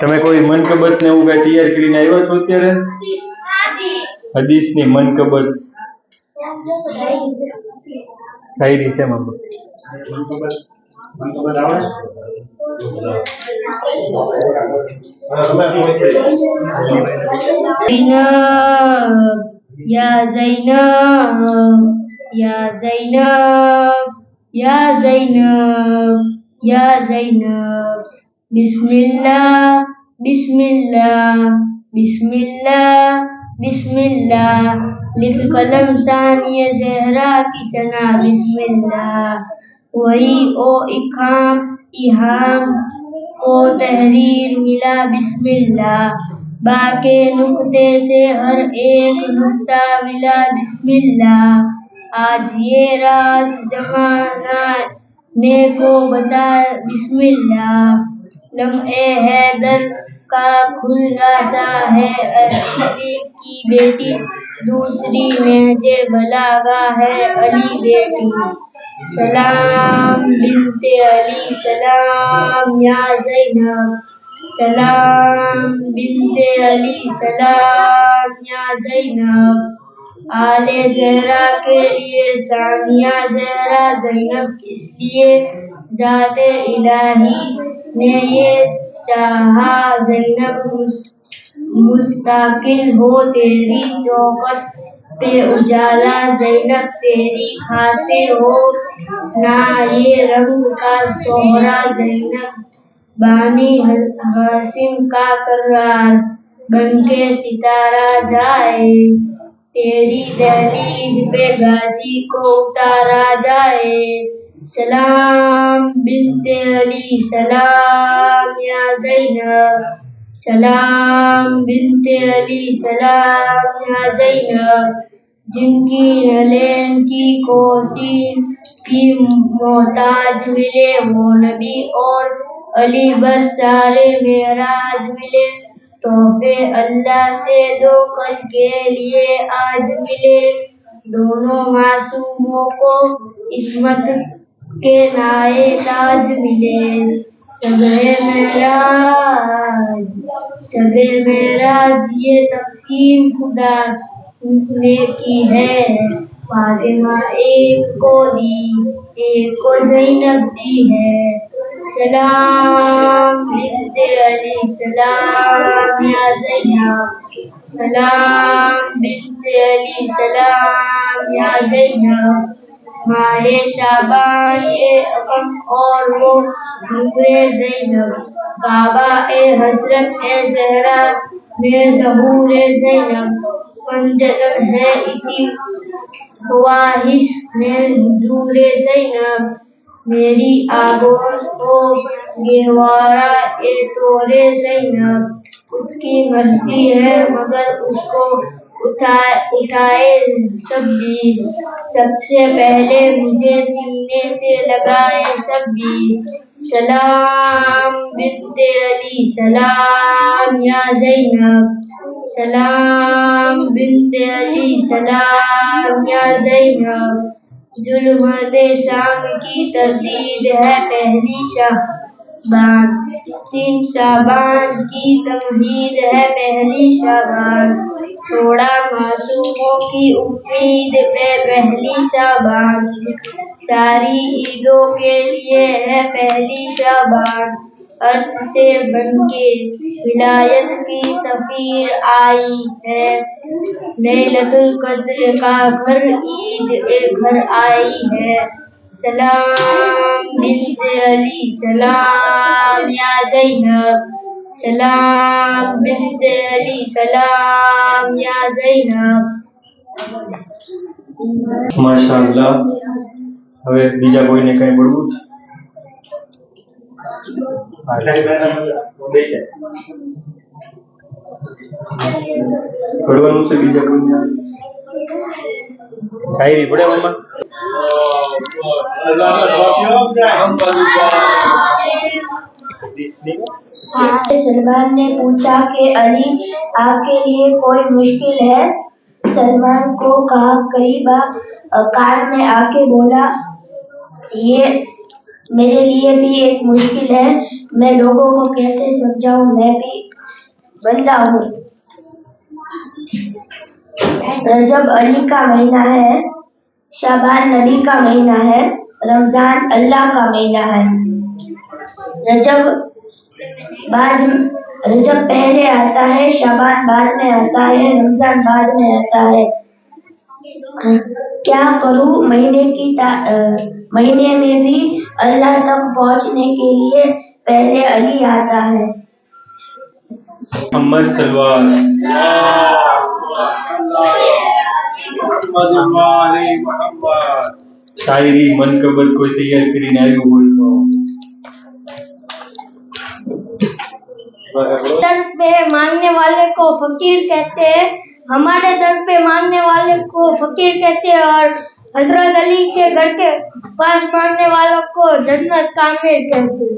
તમે કોઈ મનકબત ને એવું કઈ તૈયાર કરીને આવ્યા છો અત્યારે? હદીસની મનકબત શાયરી છે mummy? Ya Zainab, Ya Zainab, Ya Zainab, Ya Zainab. Bismillah, Bismillah, Bismillah, Bismillah. लिख कलम सानिय ज़हरा की सना बिस्मिल्लाह. वही ओ इहाम को तहरीर मिला बिस्मिल्लाह. बाके नुक्ते से हर एक नुक्ता मिला बिस्मिल्लाह. आज ये राज जमाना ने को बता बिस्मिल्लाह. लम्हे हैदर का खुलासा है अली की बेटी. दूसरी नहजे बलागा है अली बेटी. सलाम बिनते अली सलाम या ज़ैनब. सलाम बिनते अली सलाम या ज़ैनब. आले ज़हरा के लिए सानिया ज़हरा ज़ैनब. इसलिए ज़ाते इलाही ने ये चाहा ज़ैनब मुस्तकिल हो तेरी चौखट पे उजाला. ज़ैनब तेरी खाते हो ना ये रंग का सोहरा. ज़ैनब बानी हासिम का करार बनके सितारा जाए. तेरी दहलीज पे गाजी को उतारा जाए. सलाम बिनते अली सलाम या ज़ैनब. सलाम बिनते अली सलाम या ज़ैनब. जिनकी नलेन की कोसी की मोहताज मिले वो नबी और अली बर सारे मेराज मिले. तोहफे अल्लाह से दो कल के लिए आज मिले. दोनों मासूमों को इस्मत के नाए ताज मिले. शबे मेराज ये तक़सीम खुदा ने की है. फातिमा एक को दी एक को ज़ैनब दी है. सलाम बिनते अली सलाम या ज़ैनब. सलाम बिनते अली सलाम या ज़ैनब. माहे शाबान ए अकम और वो नूरे ज़ैनब. काबा ए हजरत ए ज़हरा में ज़हूर ए ज़ैनब. पंजतन है इसी ख्वाहिश में हुजूर ए ज़ैनब. मेरी आगोश को गेवारा ए तोरे ज़ैनब. उसकी मर्जी है मगर उसको उठाए शब्बीर. सबसे पहले मुझे सीने से लगाए शब्बीर. सलाम बिनते अली सलाम या ज़ैनब. सलाम बिनते अली सलाम या ज़ैनब. जुल्मदे शाम की तरदीद है पहली शाबान. 3 शाबान की तमहीद है पहली शाबान. छोड़ा मासूमों की उम्मीद पे पहली शाबान. सारी ईदों के लिए है पहली शाबान. अर्श से बनके विलायत की सफीर आई है. लैलतुल कद्र का घर ईद ए घर आई है. सलाम बिनते अली सलाम या ज़ैनब. सलाम बिनते अली सलाम या ज़ैनब. માશાઅલ્લાહ. હવે બીજા કોઈને કઈ બોલવું છે? પડવાનું છે બીજા કોઈને? શાયરી પડે મમ્મા? सलमान ने पूछा कि अली आपके लिए कोई मुश्किल है? सलमान को कहा करीब कार में आके बोला, ये मेरे लिए भी एक मुश्किल है, मैं लोगों को कैसे समझाऊं, मैं भी बंदा हूँ। रजब अली का महीना है, शाबान नबी का महीना है, रमजान अल्लाह का महीना है। रजब पहले आता है, शाबान बाद में आता है, रमजान बाद में आता है। क्या करूं महीने में भी अल्लाह तक पहुंचने के लिए पहले अली आता है। मोहम्मद सलवार शायरी मनकबत कोई तैयार કરીને આવ્યું હોય તો दर पे मांगने वाले को फकीर कहते हैं, हमारे दर पे मांगने वाले को फकीर कहते हैं और हजरत अली के घर के पास मांगने वालों को जन्नत का आमिर कहते हैं।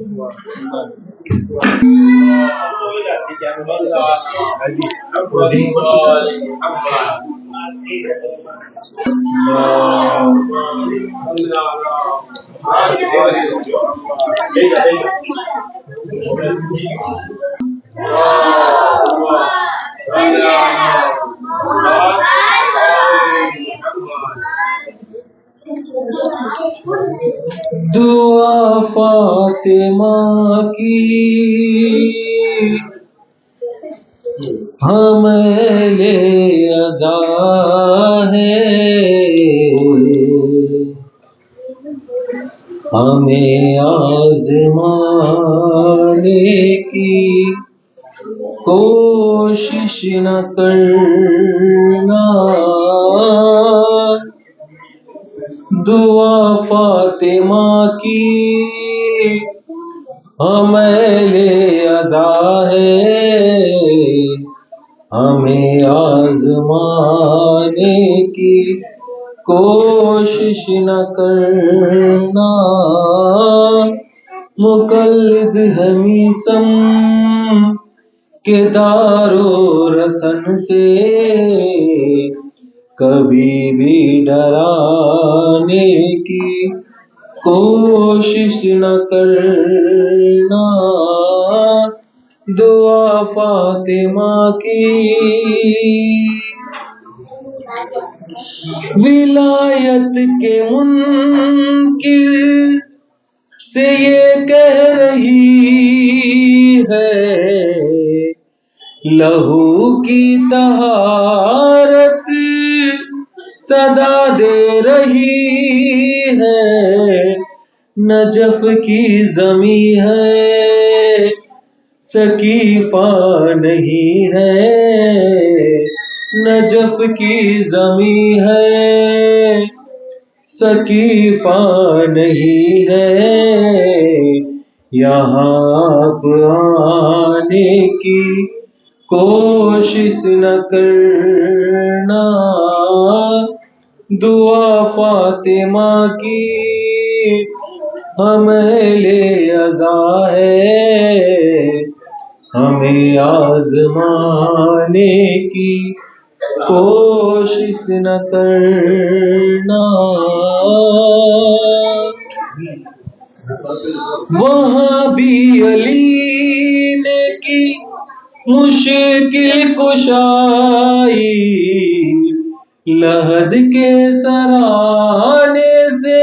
दुआ फातिमा की हमें ले अज़ा है, हमें आज़माने की कोशिश न करना। दुआ फातिमा की हमें ले अज़ा है, हमें आज़माने की कोशिश न करना। मुकल्लिद है मीसम के दारो रसन से, कभी भी डराने की कोशिश न करना। दुआ फातिमा की विलायत के मुनकिर से ये कह रही है, लहू की तहारत सदा दे रही है। नजफ की ज़मी है, सकीफा नहीं है, नजफ की ज़मी है, सकीफा नहीं है। यहाँ आप आने की कोशिश न करना। दुआ फातिमा की हमें ले अज़ा है, हमें आज़माने की कोशिश न करना। वहाँ भी अली ने की मुश्किल कुशाई, लहद के सराने से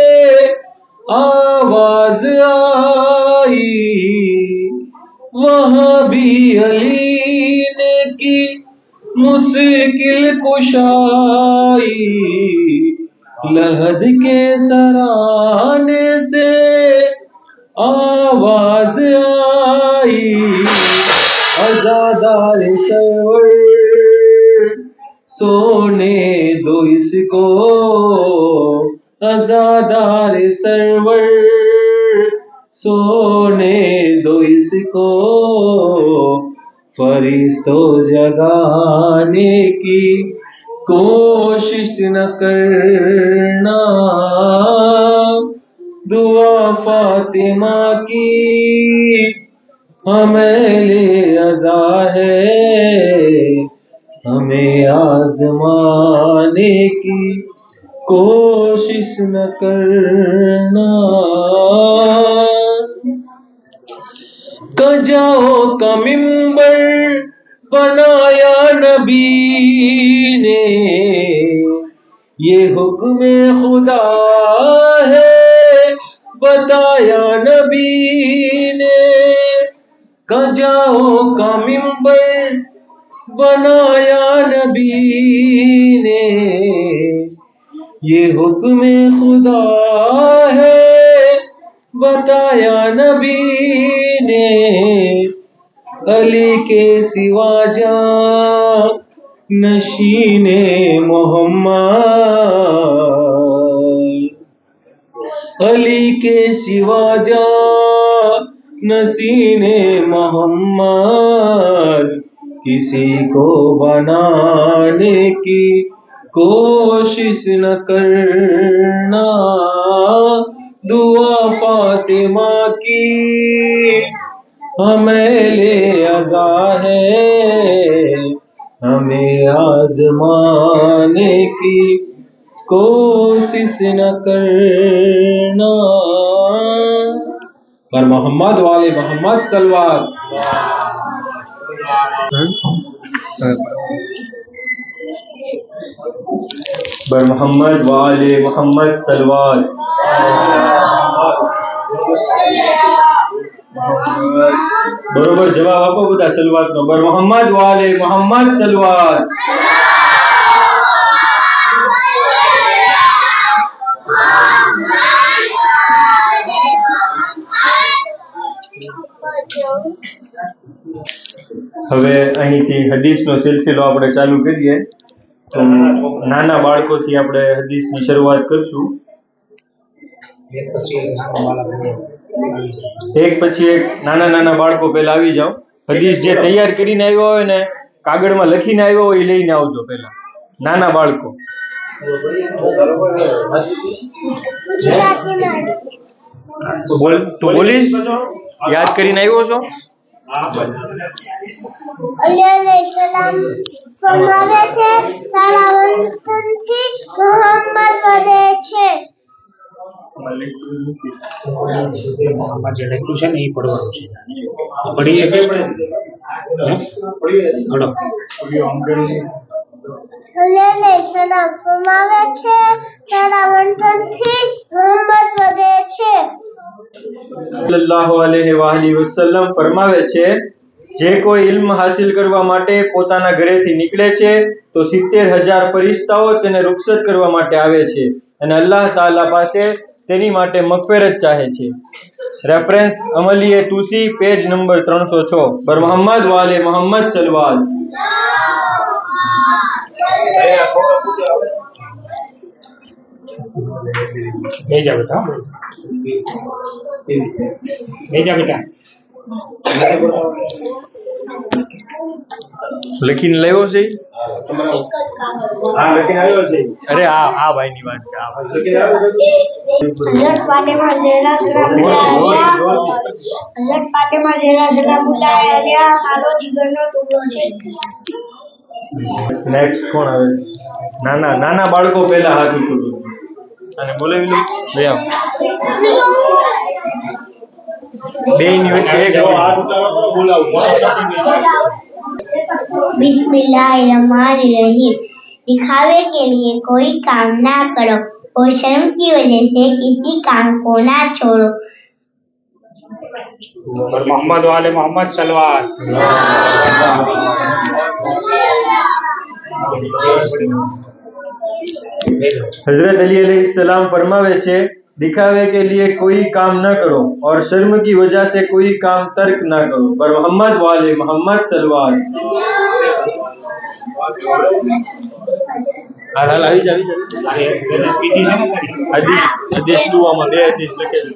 आवाज आई। वहाँ भी अली ने की मुश्किल कुशाई, लहद के सराने से आवाज आई। अज़ादार सरवर सोने दो इसको, अज़ादार सरवर सोने दो इसको, फरिश्तों जगाने की कोशिश न करना। दुआ फातिमा की हमें ले अज़ा है, हमें हमें आजमाने की कोशिश न करना। कजाओ का मिंबर बनाया नबी ने, ये हुक्म खुदा है बताया नबी ने। कजाओ का मिंबर बनाया नबी ने, ये हुक्म खुदा है बताया नबी ने। अली के सिवा जा नशीने मोहम्मद, अली के सिवा जा नसीने मोहम्मद, किसी को बनाने की कोशिश न करना। दुआ फातिमा की हमें ले अज़ा है, हमें आज़माने की कोशिश न करना। पर मोहम्मद वाले मोहम्मद सलवात। बर मोहम्मद वाले मोहम्मद सलवात। बरोबर जवाब आपो बधा सलवात नो। बर मोहम्मद वाले मोहम्मद सलवात। હવે અહીંથી હદીસનો સિલસિલો આપણે ચાલુ કરીએ। તો નાના બાળકોથી આપણે હદીસની શરૂઆત કરશું। એક પછી એક નાના નાના બાળકો પહેલા આવી જાઓ। હદીસ જે તૈયાર કરીને આવ્યો હોય ને, કાગળમાં લખીને આવ્યો હોય એ લઈને આવજો પહેલા, નાના બાળકો। બોલ, તું બોલીશ? યાદ કરીને આવ્યો છો? અલી અલૈહિસ્સલામ ફરમાવે છે, સારા વતનથી મોહમ્મદ વધે છે। મોહમ્મદ જે લખ્યું છે ને એ પડવાનું છે, પડી શકે છે? અલી અલૈહિસ્સલામ ફરમાવે છે, સારા વતનથી મોહમ્મદ વધે છે। સલ્લલ્લાહુ અલૈહિ વસલ્લમ ફરમાવે છે, જે કોઈ ઇલ્મ હાસિલ કરવા માટે પોતાના ઘરેથી નીકળે છે તો 70,000 ફરિશ્તાઓ તેને રૂખસત કરવા માટે આવે છે અને અલ્લાહ તાલા પાસે તેની માટે મગફિરત ચાહે છે। રેફરન્સ અમલીએ તૂસી, પેજ નંબર 306। બર મોહમ્મદ વાલે મોહમ્મદ સલવાત। भेजा बेटा, भेजा बेटा। લખીને લાવ્યો છે? હા, લખીને આવ્યો છે। અરે આ ભાઈની વાત છે, આ ભાઈ લખીને આવ્યો છે। हज़रत फातिमा ज़हरा सलामुल्लाह अलैहा मारो જીગરનો ટુકડો છે। નેક્સ્ટ કોણ આવે છે? નાના નાના બાળકો પહેલા હાથ ઊંચો કરો અને બોલાવી લો ભૈયા। બેની વચ્ચે એક હાથ ઉતારવાનો બોલાવો। बिस्मिल्लाहिर्रहमानिर्रहीम। दिखावे के लिए कोई काम ना करो और शर्म की वजह से किसी काम को ना छोड़ो। और मोहम्मद वाले मोहम्मद सलवात। हजरत अली अलैहिस्सलाम फरमावे छे, दिखावे के लिए कोई काम न करो और शर्म की वजह से कोई काम तर्क न करो। पर मोहम्मद वाले मोहम्मद सलवात। हाल આવી જાય બીજી છે ને હદીસ હદીસ ટુવામાં બે હદીસ લખેલી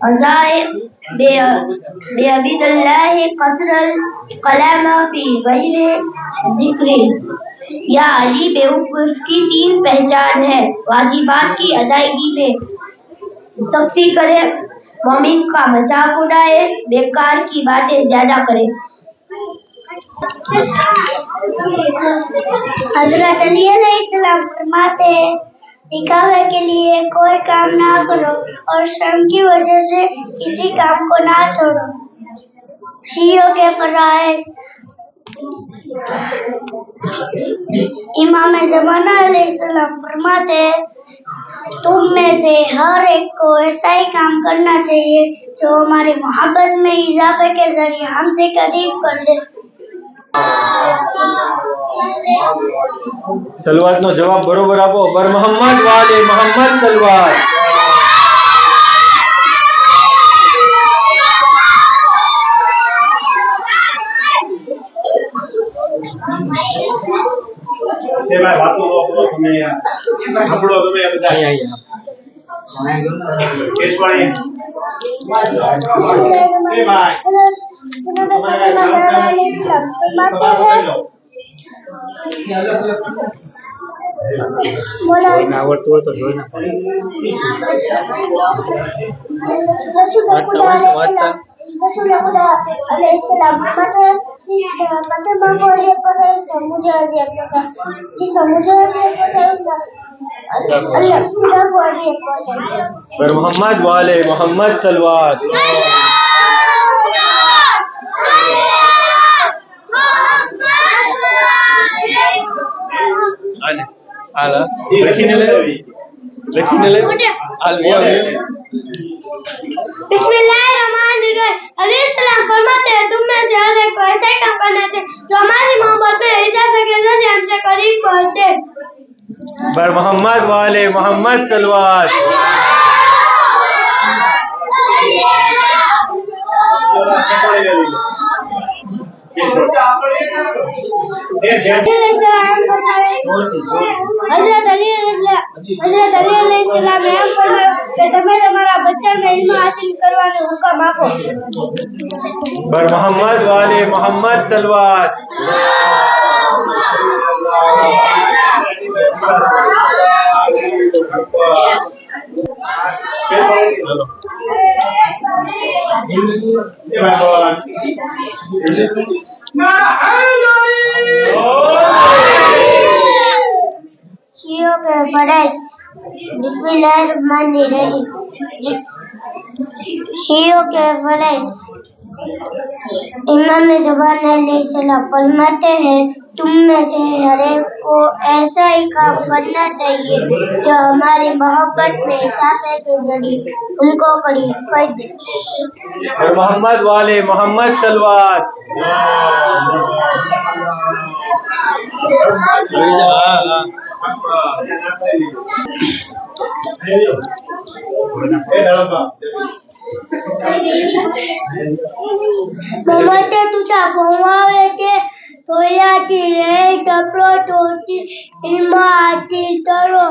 अज़ाए बेअबिदल्लाह कसरल कलामा फी गैर जिक्रिन। या अली बेवकूफ की 3 पहचान है। वाजिबात की अदायगी में सख्ती करे, मोमिन का मजाक उड़ाए, बेकार की बातें ज्यादा करे। हजरत अली अलैहिस्सलाम फरमाते हैं, दिखावे के लिए कोई काम ना करो और शर्म की वजह से किसी काम को ना छोड़ो। शियों के फराइज इमाम ज़माना अलैहिस्सलाम फरमाते हैं, तुम में से हर एक को ऐसा ही काम करना चाहिए जो हमारी मोहब्बत में इजाफे के जरिए हमसे करीब कर दे। सलवात नो जवाब बरोबर आपो। बर मोहम्मद वाले मोहम्मद सलवात। જોઈને આવડતું હોય તો જોઈ ના પડે. रसूल खुदा अलैहिस्सलाम फरमाते हैं, जिसने मुझे अजियत पहुंचाई मुझे अजियत पहुंचाई, जिसने मुझे अजियत पहुंचाई अल्लाह खुदा को अजियत पहुंचाई। बर मोहम्मद वाले मोहम्मद सलवात। आला रखीने ले बिस्मिल्लाहिर्रहमानिर्रहीम। अलैहिस्सलाम फरमाते हैं, तुम में से हर एक को ऐसा ही काम करना चाहिए जो हमारी मोहब्बत में इजाफे के जरिए हमसे करीब पहुंचे। बर मोहम्मद वाले मोहम्मद सलवात। हज़रत अली अलैहिस्सलाम ने फरमाया कि तुम्हें तुम्हारा बच्चा में इल्म हासिल करवाने हुक्म आपो। बर मोहम्मद वाले मोहम्मद सलवात। शियों के फरज बिस्मिल्लाहिर्रहमानिर्रहीम। शियों के फरज इमाम ज़माना अलैहिस्सलाम फरमाते हैं, तुम में से हर एक को ऐसा ही काम करना चाहिए जो हमारी मोहब्बत में इजाफे के जरिए उनको करीब कर दे। बर मोहम्मद वाले मोहम्मद सलवात। मोहम्मद तुझा घुमावे के थोयाती रे तपरो तोती इल्म हासिल करो।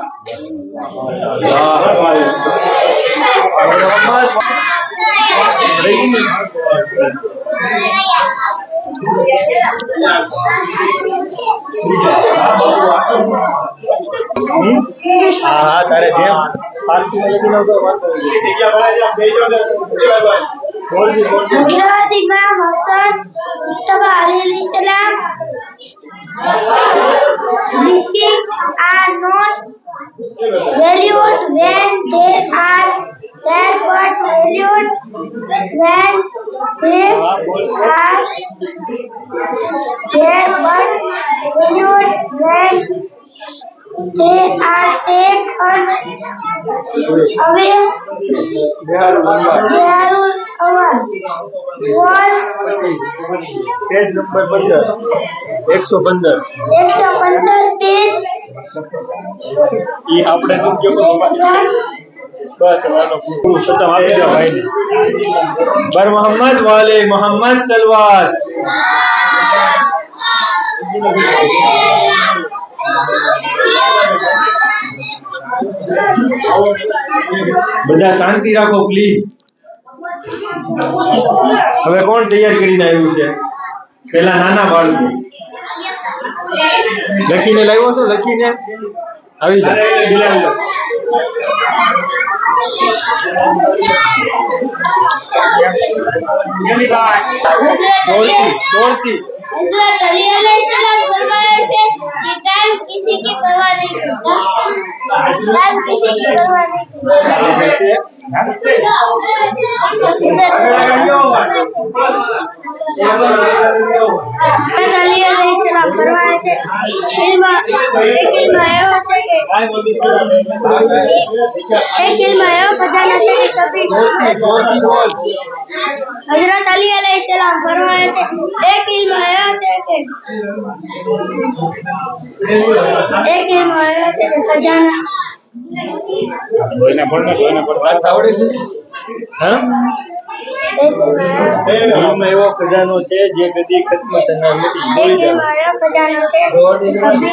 हाँ तारे फारसी में लेकिन हज़रत इमाम हसन मुस्तफा अलैहिस्सलाम blessings are not valued when they are there, but valued when they are there, but valued when they are taken away. They are our wall. Page number 15 115 page ये આપણે શું કેવું બસ વાલો ખતમ આપી દો ભાઈ બર મોહમ્મદ વાલે મોહમ્મદ સલવાત બધા શાંતિ રાખો પ્લીઝ હવે કોણ તૈયાર કરીને આવ્યું છે? પેલા નાના બાળકો લખીને લાવ્યો છો? લખીને આવી જાય. ચોરતી हज़रत अली अलैहिस्सलाम फरमाया है कि टाइम किसी की परवाह नहीं करता, टाइम किसी की परवाह नहीं करता। कैसे? हज़रत अली अलैहिस्सलाम फरमाया है इल्म एवो છે કે एक इल्म एवो खजाना છે કે कभी हज़रत अली अलैहिस्सलाम फरमाया है एक इल्म एवो છે કે खजाना વાત આવડે છે? હા, ઇલ્મ એવો ખજાનો છે જે કદી ખત્મ થનાર નથી. एक इल्म एवो खजानो છે कभी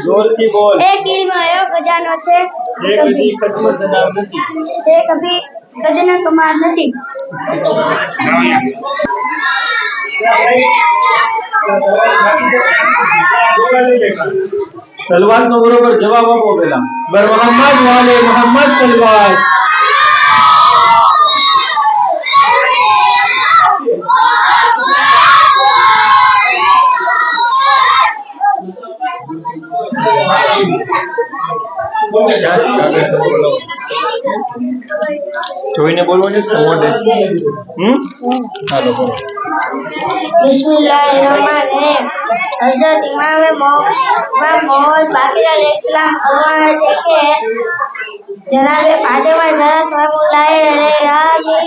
જોરથી બોલ. एक इल्म एवो खजानो છે જે કદી ખત્મ થનાર નથી. તે કભી કદના કમાર નથી. સલવાત નો બરોબર જવાબ આપો પેલા. બર મોહમ્મદ વાલે મોહમ્મદ સલવાત. જોઈને બોલવાનું છે મોઢે. હાલો બોલો. बिस्मिल्लाहिर्रहमानिर्रहीम। हज़रत इमाम मोहम्मद बाक़िर अलैहिस्सलाम फरमाया है कि जनाबे फातिमा ज़हरा सलामुल्लाह अलैहा की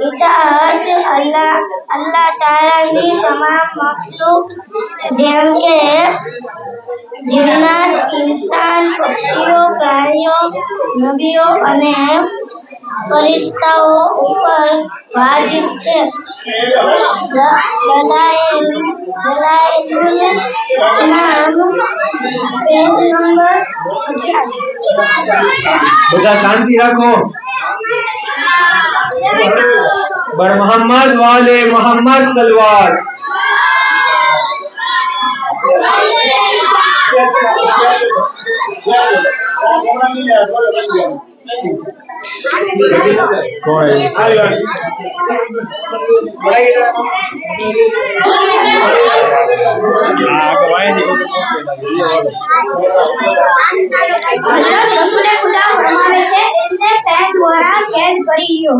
इताअत अल्लाह ताला ની તમામ મખલૂક જેમ કે જીન્નાત, ઇન્સાન, પક્ષીઓ, પ્રાણીઓ, નબીઓ અને ફરિશ્તાઓ ઉપર વાજિબ છે. દલાઇલુલ ઇસ્લામ પેજ નંબર 28. બધા શાંતિ રાખો. બર મોહમ્મદ વાલે મોહમ્મદ સલવાત. કોણ हज़रत रसूले खुदा फरमावे છે એમને પેન દ્વારા કેદ કરી લ્યો.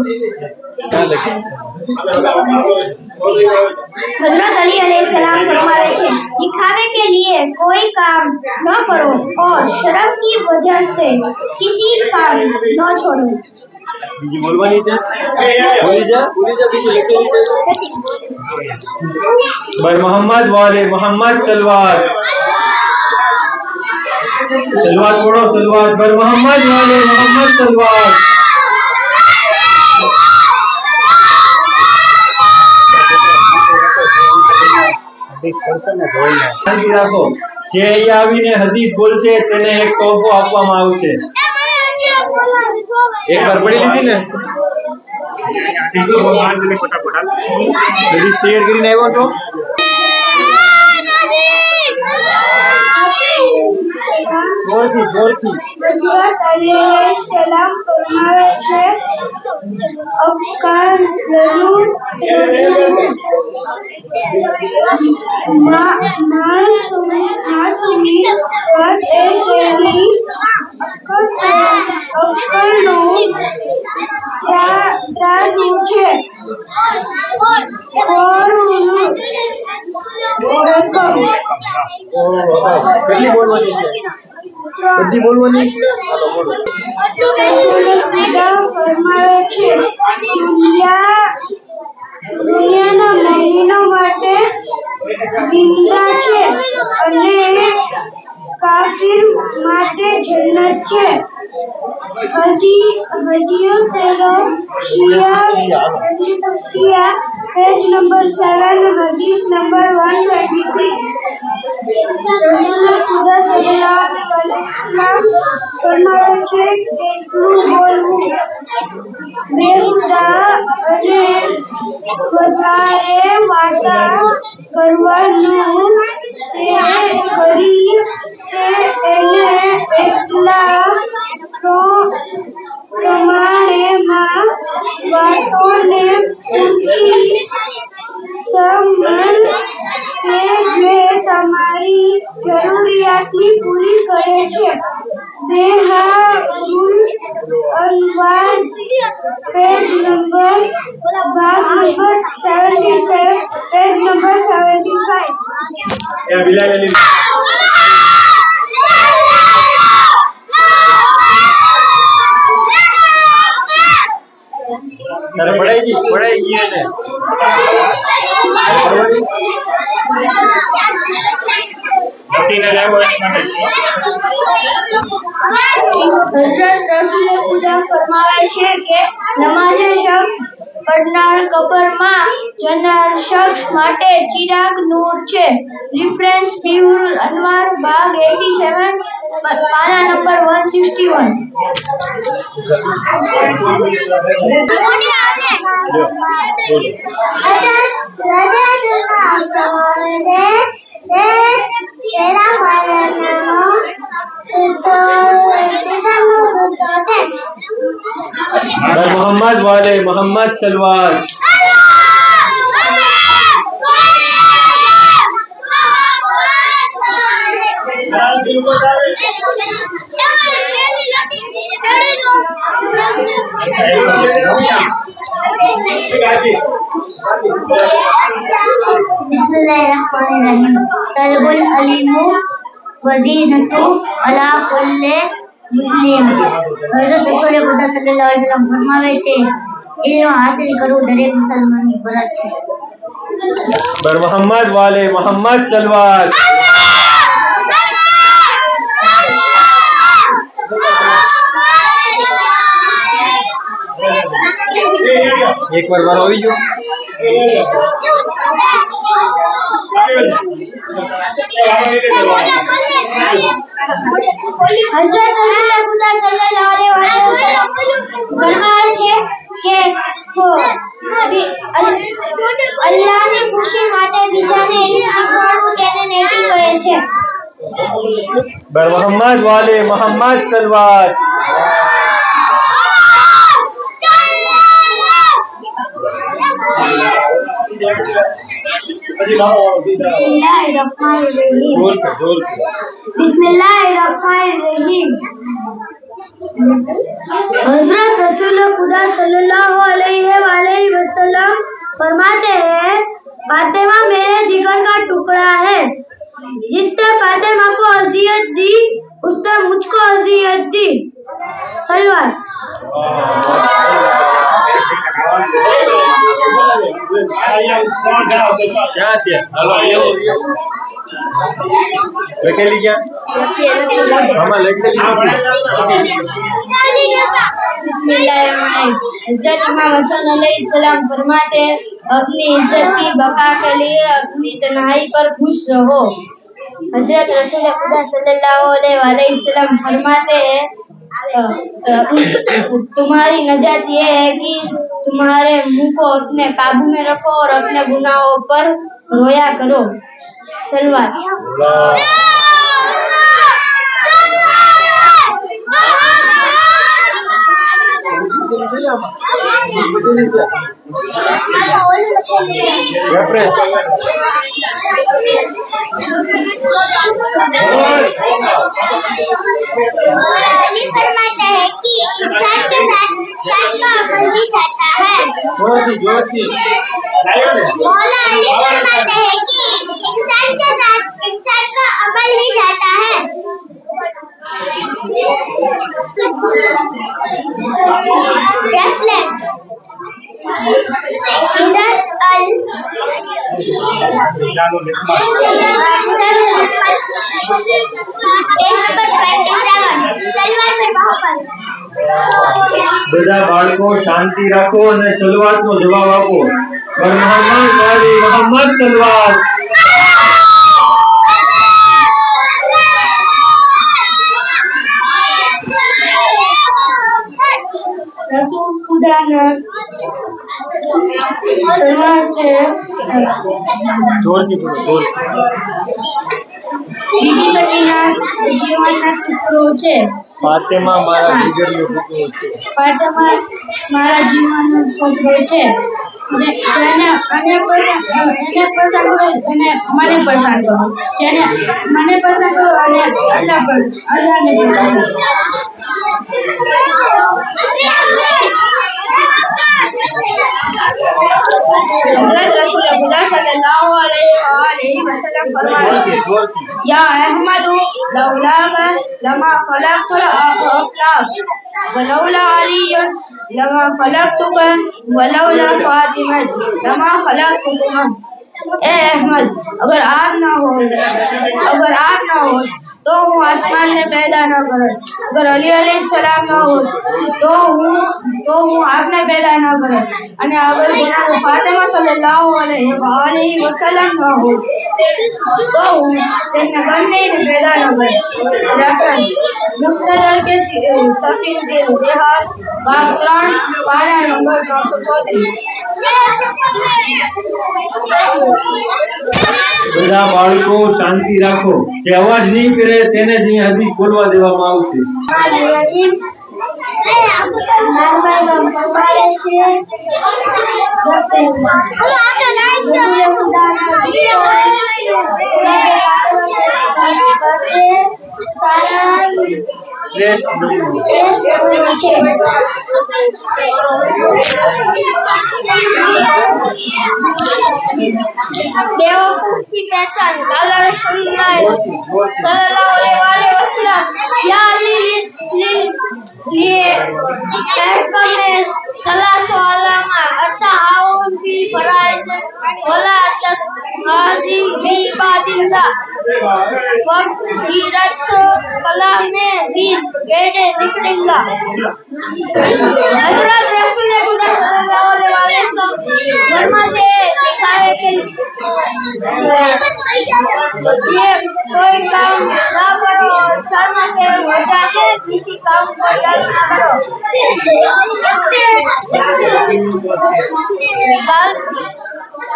हज़रत अली अलैहिस्सलाम फरमावे છે दिखावे के लिए कोई काम न करो और शर्म की वजह से किसी काम न छोड़ो. બીજી બોલવાની છે? બોલી જા બીજી લખેલી છે. બર મોહમ્મદ વાલે મોહમ્મદ સલવાત. સલવાત પढ़ो સલવાત. બર મોહમ્મદ વાલે મોહમ્મદ સલવાત. શાંતિ રાખો. જે અહીંયા આવીને હદીસ બોલશે તેને એક તોહફો આપવામાં આવશે. એક વાર પડી લીધી ને હદીસ તૈયાર કરીને આવ્યો છો? જોરથી. हज़रत अली अलैहिस्सलाम फरमावे છે अबकार जरूर मासूमी बात એ તેની અક્કલનું તાજુ છે. કેટલી બોલવાની છે? બધી બોલવાની? હાલો બોલો. રસૂલે ખુદા ફરમાવે છે દુનિયાના મુમિનો માટે જિંદા છે અને કાફિર માટે જન્નત છે. હદીયો તેરો શિયા પેજ નંબર 7 હદીસ નંબર 123. रसूल खुदा सल्लल्लाहु अलैहि वसल्लम ફરમાવે છે તેટલું બોલવું બેહુદા અને વધારે વાતા કરવાનું તે કરી તે એને એટલા પ્રમાણેમાં વાતોને ઊંચી સમજ કે જે તમારી જરૂરિયાતની પૂરી કરે છે. બેહાઉલ અનવાર પેજ નંબર ભાગ નંબર 77 પેજ નંબર 75. તારે પડાઈ ગઈ ને હઝરત રસૂલે ખુદા ફરમાવે છે કે નમાઝે શબ પડનાર કબરમાં જનાર શખ્સ માટે ચિરાગ નૂર છે. રેફરન્સ બીહુલ અનવાર ભાગ 87 પાના નંબર 161. मोहम्मद वाले मोहम्मद सलवार बिस्मिल्लाहिर्रहमानिर्रहीम. तलबुल अलीमु वजीनतु अला कुल्ले मुस्लिम. हजरत रसूल खुदा सल्लल्लाहु अलैहि वसल्लम फरमावे છે ઇલ્મ હાસિલ કરવું દરેક મુસલમાનની ફરજ છે. बर मोहम्मद वाले मोहम्मद सलवार एक बार बार આવી ગયો हजरत रसूल खुदा सल्लल्लाहु अलैहि वसल्लम फरमाવે છે કે અલ્લાહની ખુશી માટે બીજાને ઇલ્મ શીખવાડવું તેને નેકી કહે છે. बर मोहम्मद वाले मोहम्मद सलवार बिस्मिल्लाहिर्रहमानिर्रहीम. हजरत रसूल खुदा सल्लल्लाहु अलैहि वसल्लम फरमाते हैं फातिमा मेरे जिगर का टुकड़ा है. जिसने फातिमा को अजियत दी उसने मुझको अजियत दी. सलवार क्या से हेलो लखेली क्या मामा लखेली हज़रत इमाम हसन अलैहिस्सलाम फरमाते हैं अपनी इज्जत की बका के लिए अपनी तन्हाई पर खुश रहो. हज़रत रसूल खुदा सल्लल्लाहु अलैहि वसल्लम फरमाते हैं तुम्हारी नजात ये है कि तुम्हारे मुंह को अपने काबू में रखो और अपने गुनाहों पर रोया करो. सलवार फरमाते हैं कि इंसान के साथ इंसान का अमल भी जाता है. मौला अली फरमाते हैं कि इंसान के साथ इंसान का अमल ही जाता है. रेफरेंस हिदायत अल બધા બાળકો શાંતિ રાખો અને સલવાતનો જવાબ આપો. બર મોહમ્મદ વાલી મોહમ્મદ સલવાત જોરથી બોલો, જોરથી. બીબી સકીના જીવનના ટુકડો છે. ફાતેમા મારા જીગરનો ટુકડો છે. ફાતેમા મારા જીવનનો ટુકડો છે. જેને એને પસંદ કરો અને મને પસંદ કરો. જેને મને પસંદ કરો અને અલ્લાહને પસંદ કરો. हज़रत रसूल खुदा सल्लल्लाहु अलैहि वसल्लम फरमाते हैं, या अहमद लौलाका लमा खलक़तुल अफ़लाक वलौला अली लमा खलक़तुका वलौला फातिमा लमा खलक़तुकुमा। ए अहमद, अगर आप ना हो तो હું આસમાનને પેદા ન કરત. અગર અલી અલૈહિસ્સલામ ન હોત તો હું આપને પેદા ન કરત. અને અગર જનાબ ફાતિમા સલ્લલ્લાહુ અલૈહિ વસલ્લમ ન હોત તો હું તેમને બંનેને પેદા ન કરત. રેફરન્સ મુસ્તદરક કે સફી દેહાત ભાગ 3 પાના નંબર 334. બધા બાળકો શાંતિ રાખો. જે અવાજ નહીં કરે તેને જ અહીં હદીસ બોલવા દેવામાં આવશે. શ્રેષ્ઠ बेवकूफ की पहचान काला रसूलुल्लाह सल्लल्लाहु अलैहि वसल्लम या लिए तहकम में सलासो अलामा अत्ताहाउन की फराइज वला तहाजी भी बादिल्ला वक्त हीरत कलाम में भी गेडे जिक्रिल्ला। हजरत रसूल खुदा सल्लल्लाहु अलैहि वसल्लम फरमाते दिखाए कि ये कोई काम ना करो और शर्म के वजह से किसी काम को याद ना करो।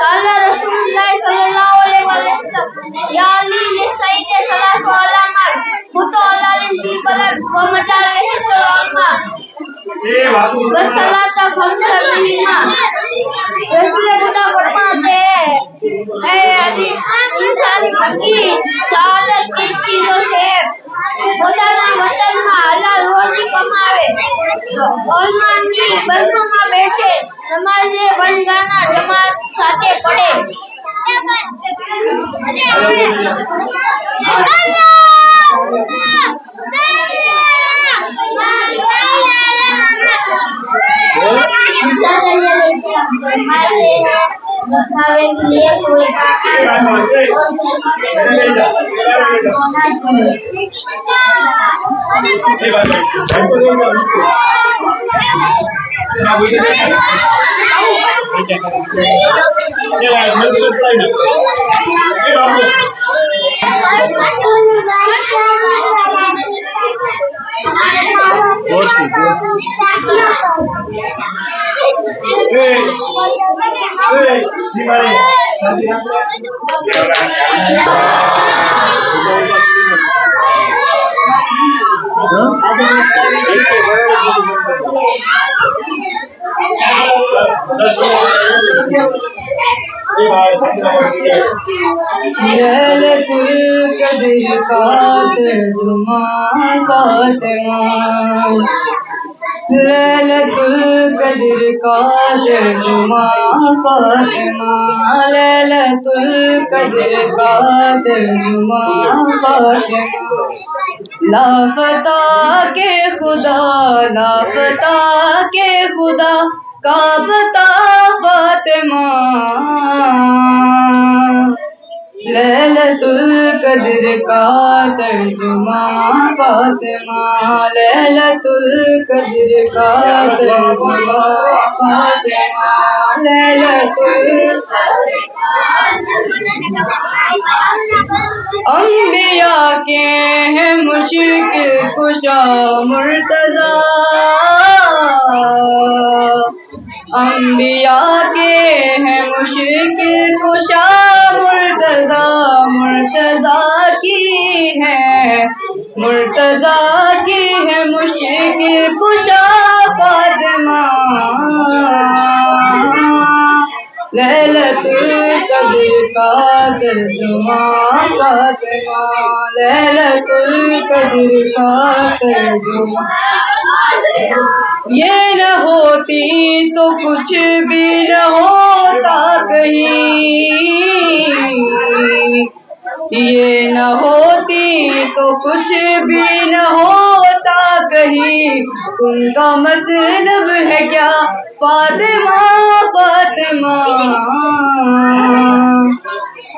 काला रसूलुल्लाह सल्लल्लाहु अलैहि वसल्लम या अली लिसईद सलासो अलामत मुतो अलालिम की बलद व मजाल सितो अम्मा वसलात खमसा बिना। रसूल खुदा फरमाते हैं, ऐ अली इंसान की शहादत की चीजों से પોતાના વતનમાં હલાલ રોજી કમાવે, ઓલમાની બસરોમાં બેઠે, નમાઝે વનગાના જમાત સાથે પડે। फरमाते हैं, दिखावे के लिए कोई काम ना करो और शर्म के वजह से किसी काम को ना छोड़ो। लैलतुल कद्र का तर्जुमा फातिमा, लैलतुल कद्र का तर्जुमा फातिमा, लैलतुल कद्र का तर्जुमा फातिमा। लापता के खुदा, लापता के खुदा का पता फातिमा, लैलतुल कद्र का तर्जुमा फातिमा, लैलतुल कद्र का तर्जुमा फातिमा, लैलतुल अंबिया के हैं मुश्किल कुशा मुर्तज़ा, अंबिया के हैं मुश्किल कुशा मुर्तजा मुर्तजा की है मुर्तजा की है मुश्किल कुशा फातिमा लैलतुल कद्र का तर्जुमा फातिमा लैलतुल कद्र का तर्जुमा ये न होती तो कुछ भी न होता कहीं ये न होती तो कुछ भी न होता कहीं उनका मतलब है क्या फातिमा फातिमा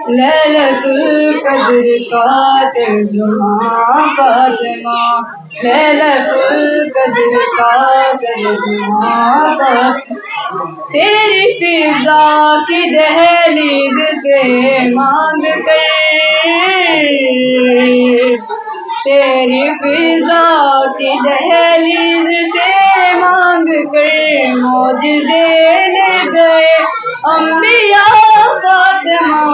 लैलतुल कद्र का तर्जुमा फातिमा लैलतुल कद्र का तर्जुमा फातिमा तेरी फिजा की दहलीज से मांग कर तेरी फिजा की दहलीज से मांग कर मौजिज़े ले गए अम्बिया फातिमा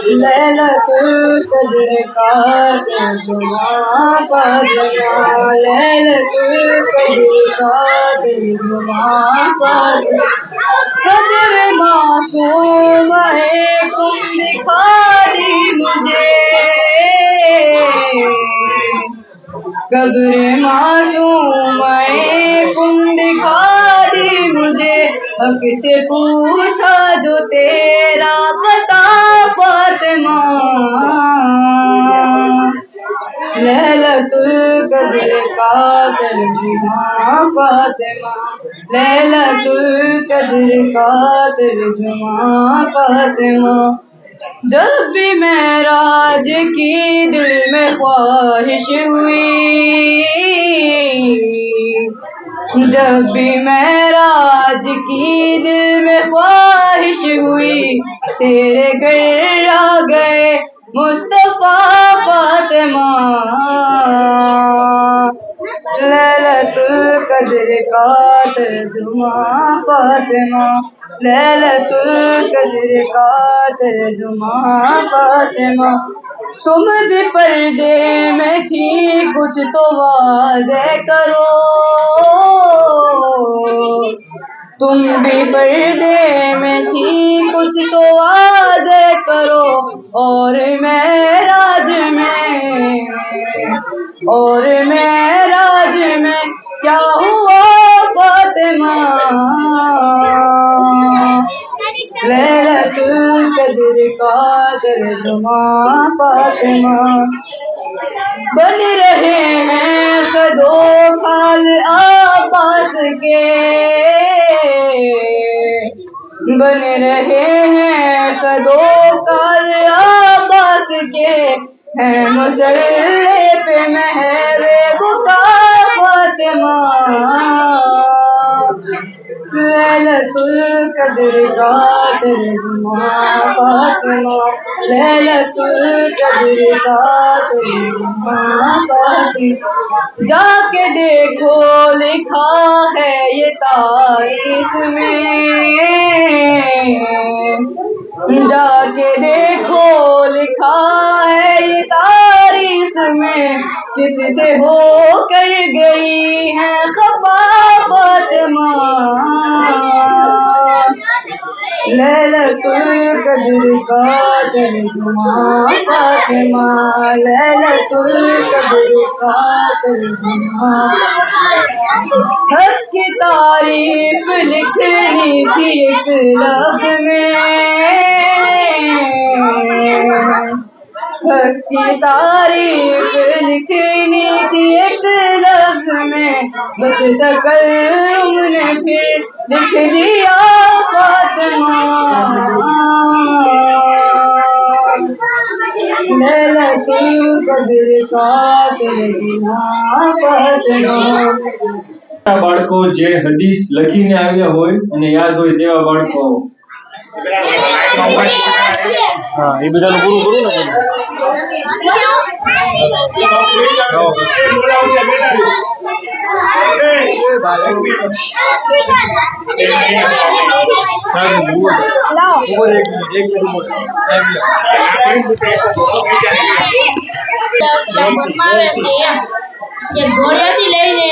लैलतुल कद्र का तर्जुमा फातिमा लैलतुल कद्र का तर्जुमा फातिमा कद्र मासूम है तुम दिखा दी मुझे कब्र मासूम कुम दिखा दी मुझे हक से पूछा जो तेरा पता फातिमा लैलतुल कद्र का तर्जुमा फातिमा लैलतुल कद्र का तर्जुमा फातिमा जब भी मेराज की दिल में ख्वाहिश हुई जब भी मेराज की दिल में ख्वाहिश हुई तेरे घर आ गए मुस्तफा फातिमा लैलतुल कद्र का तर्जुमा फातिमा लैलतुल कद्र का तर्जुमा फातिमा तुम भी पर्दे में थी कुछ तो वाज़े करो तुम भी पर्दे में थी कुछ तो वाज़े करो और मेराज में क्या हुआ फातिमा लैलतुल कद्र का तर्जुमा फातिमा बन रहे हैं कदो खाल आबास के बन रहे हैं कदो काल आबास के है मुसल्ले पे महरे बुका फातिमा लैलतुल कद्र का तर्जुमा फातिमा लैलतुल कद्र का तर्जुमा फातिमा जाके देखो लिखा है ये तारीख में जाके देखो लिखा है ये तारीख में किससे हो कर गई है खफा फातिमा लैलतुल कद्र का तर्जुमा फातिमा लैलतुल कद्र का तर्जुमा हक की तारीफ लिखनी थी एक लफ्ज में हक की तारीफ लिखनी थी एक लफ्ज में बस तकल्लुम ने फिर लिख दिया फातिमा लैलतुल कद्र का तर्जुमा फातिमा બાળકો જે હદીસ લખીને આવ્યા હોય અને યાદ હોય તેવા બાળકો हाँ ये बधाનું પૂરું કરું ને ફરમાવે છે એમ કે ઘોડિયાથી લઈને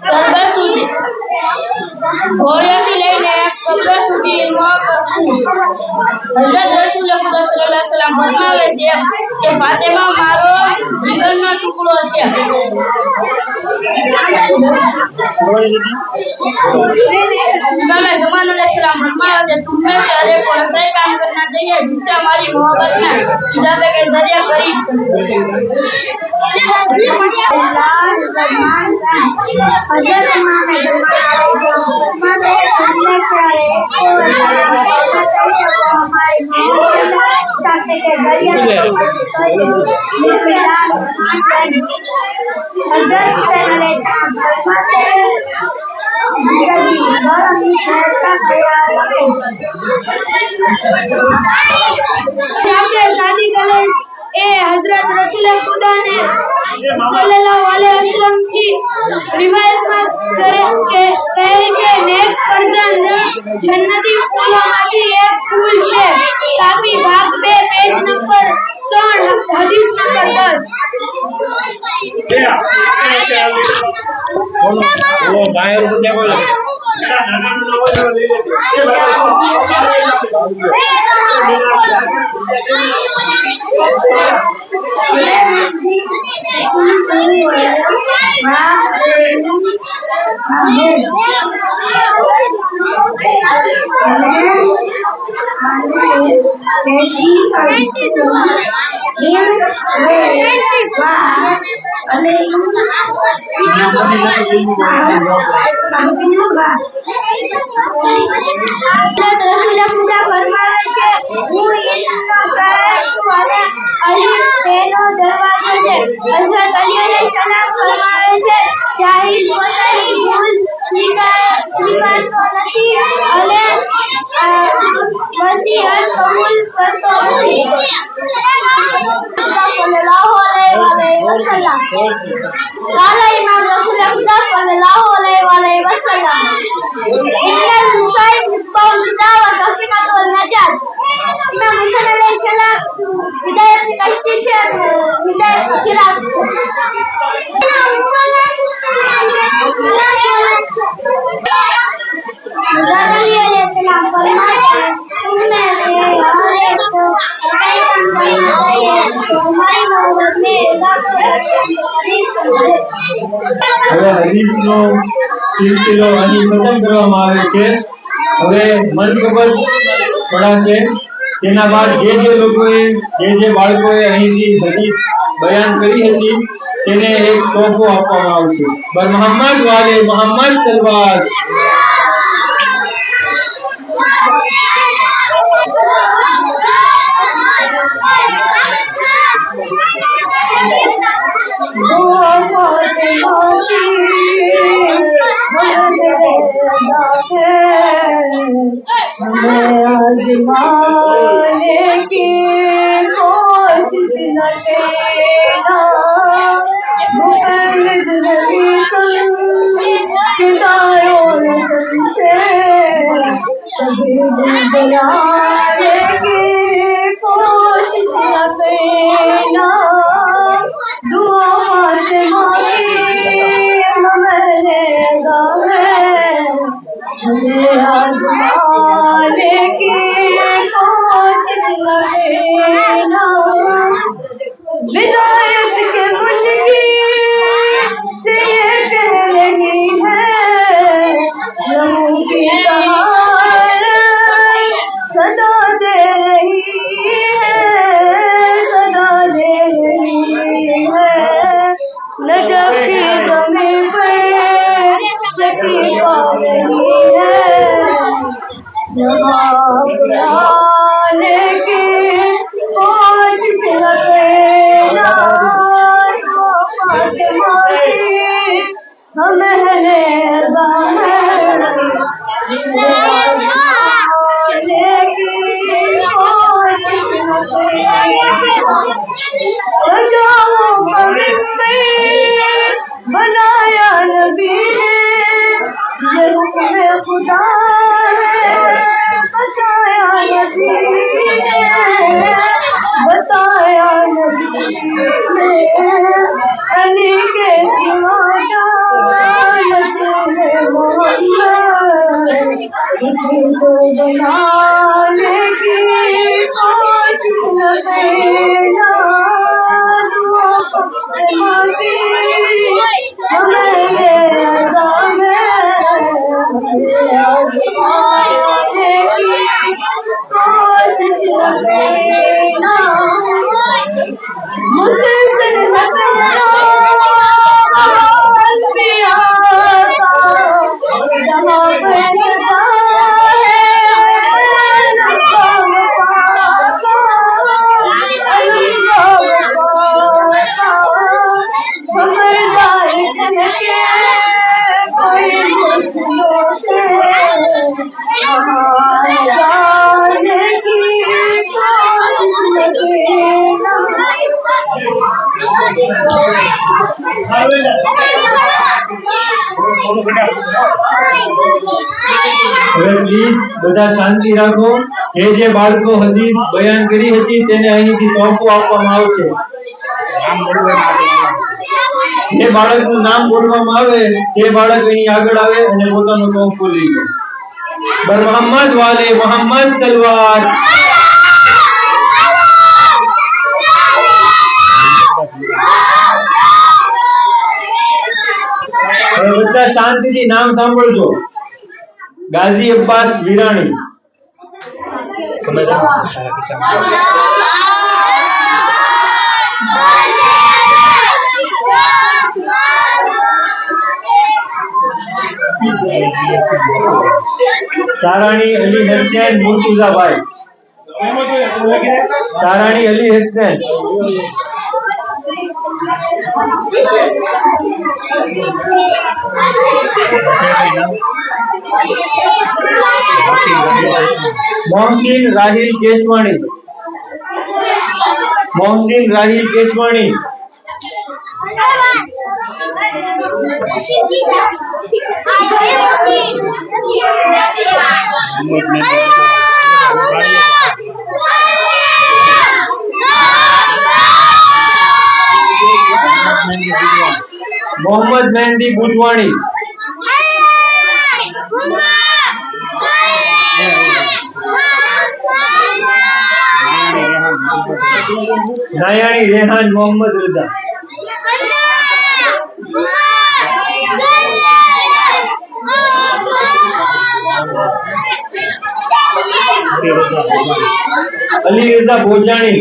કબર સુધી હઝરત રસૂલ ખુદા સલ્લલ્લાહુ અલૈહિ વસલ્લમ ફરમાવે છે એમ કે ફાતિમા મારો જીગરનો ટુકડો છે। इमाम ज़मान अलैहिस्सलाम फरमाते हैं तुम में से हर एक को ऐसा ही काम करना चाहिए जिससे हमारी मोहब्बत में इजाफे के जरिए करीब शादी करे ए हजरत रसूल खुदा ने सल्लल्लाहु अलैहि वसल्लम की रिवायत में करे के કહે છે નેક ફરજંદ જન્નતી ફૂલોમાંથી એક ફૂલ છે કાફી ભાગ 2 પેજ નંબર 3 હદીસ નંબર 3 હવે હદીસનો સિલસિલો અહીં ખતમ કરવામાં આવે છે। હવે મનકબત પડાશે તેના બાદ જે લોકોએ જે બાળકોએ અહીંથી હદીસ બયાન કરી હતી તેને એક તોહફો આપવામાં આવશે। બર મોહમ્મદ વાલે મોહમ્મદ સલવાત। अली के सिवा नस्ल मोहम्मद किसी को बनाने की कोशिश न करना दुआ माफी हमारे अदा में आजमाने की कोशिश न करना मुझसे न करना पिया का जहाँ पैदा है खबरदार करके कोई मुश्किलों से हमारे जाने की कोशिश न હવે પ્લીઝ બધા શાંતિ રાખો. જે બાળકો હદીસ બયાન કરી હતી તેને અહીંથી તોહફો આપવામાં આવશે. જે બાળકનું નામ બોલવામાં આવે તે બાળક અહીં આગળ આવે અને પોતાનો તોહફો લઈ જાય. બર મોહમ્મદ વાલે મોહમ્મદ સલવાર. હવે બધા શાંતિથી નામ સાંભળજો. ગાઝી અબ્બાસ વિરાણી. સારાણી અલી હસનૈન મુર્તુઝાભાઈ. સારાણી અલી હસનૈન. मोहसिन राहिल केसवाणी. मोहसिन राहिल केसवाणी. मोहम्मद मेहंदी बुधवाणी. नायाणी रेहान मोहम्मद रजा. अली रजा भोजाणी.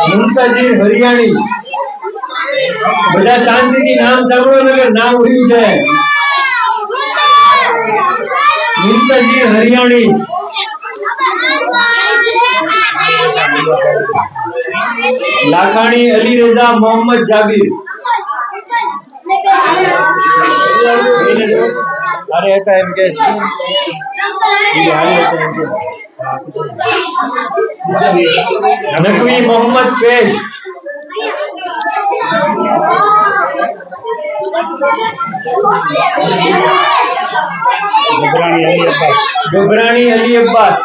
मुंतजीर हरियाणी. બધા શાંતિથી નામ સાંભળો નકર નામ ઉડ્યું છે. મુંતજીર હરિયાણી. लाखाणी अली रजा मोहम्मद जाबिर. अरे હતા એમ કે नकवी मोहम्मद पेश. गबरानी अली अब्बास.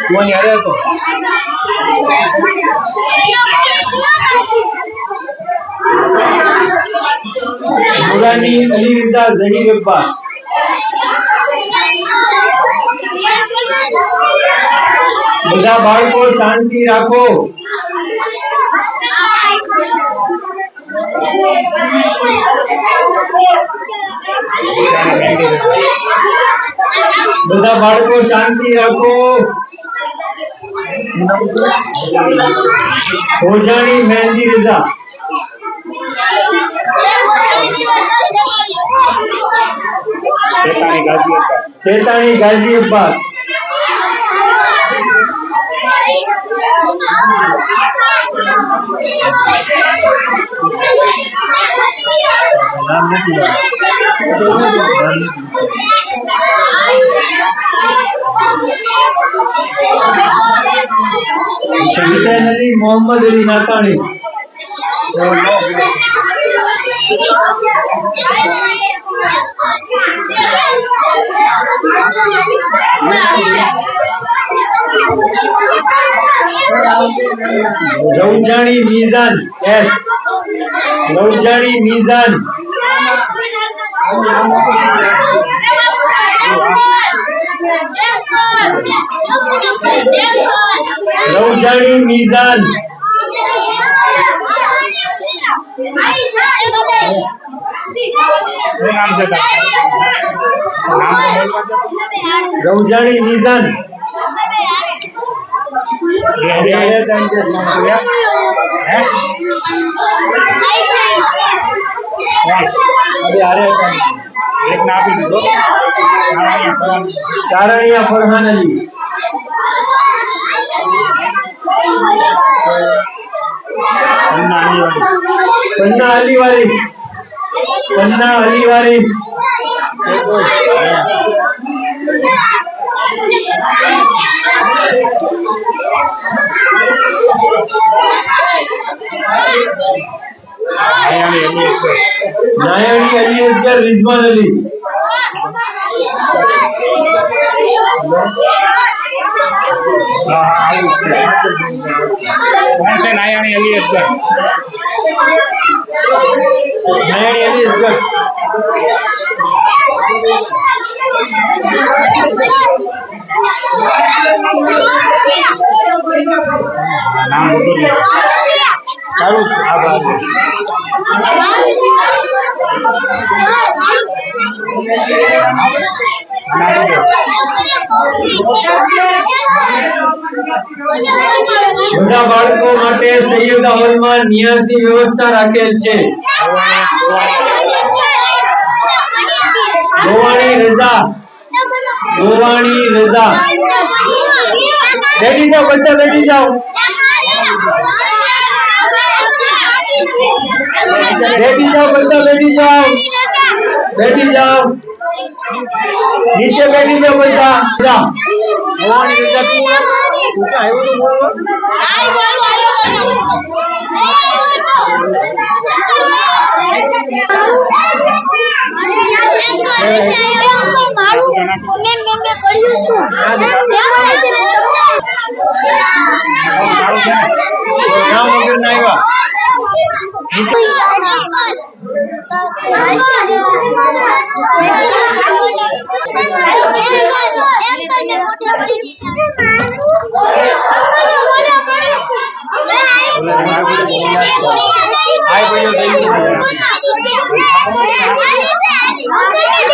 कौन यार है तो मुरानी अली रजा जहीर अब्बास. બધા બાળકો શાંતિ રાખો. બધા બાળકો શાંતિ રાખો. ભોજાણી મહેંદી રજા. ખેતાણી ગાઝી અબ્બાસ. नाम नहीं हुसैन अली मोहम्मद अली नाताणी रौजानी मीजान एस रौजानी मीजान रौजानी मीजान रौजानी मीजान चारणिया फरहान अली पन्ना अली वारिस पन्ना अली वारिस नायणी अली असगर रिजवान अली कौन से नायानी अली असगर? नायणी अली असगर नाम बोलो। બધા બાળકો માટે સૈયદા હોલમાં નિયાઝની વ્યવસ્થા રાખેલ છે ગોવાણી રજા બેઠી જાઓ બધા બેઠી જાઓ બેઠી જાઓ બધા બેઠી જાઓ नीचे बैठी जाओ बेटा जा भगवान की रजा तू क्या है वो तो बोल नाम वगैरह नहीं हुआ एक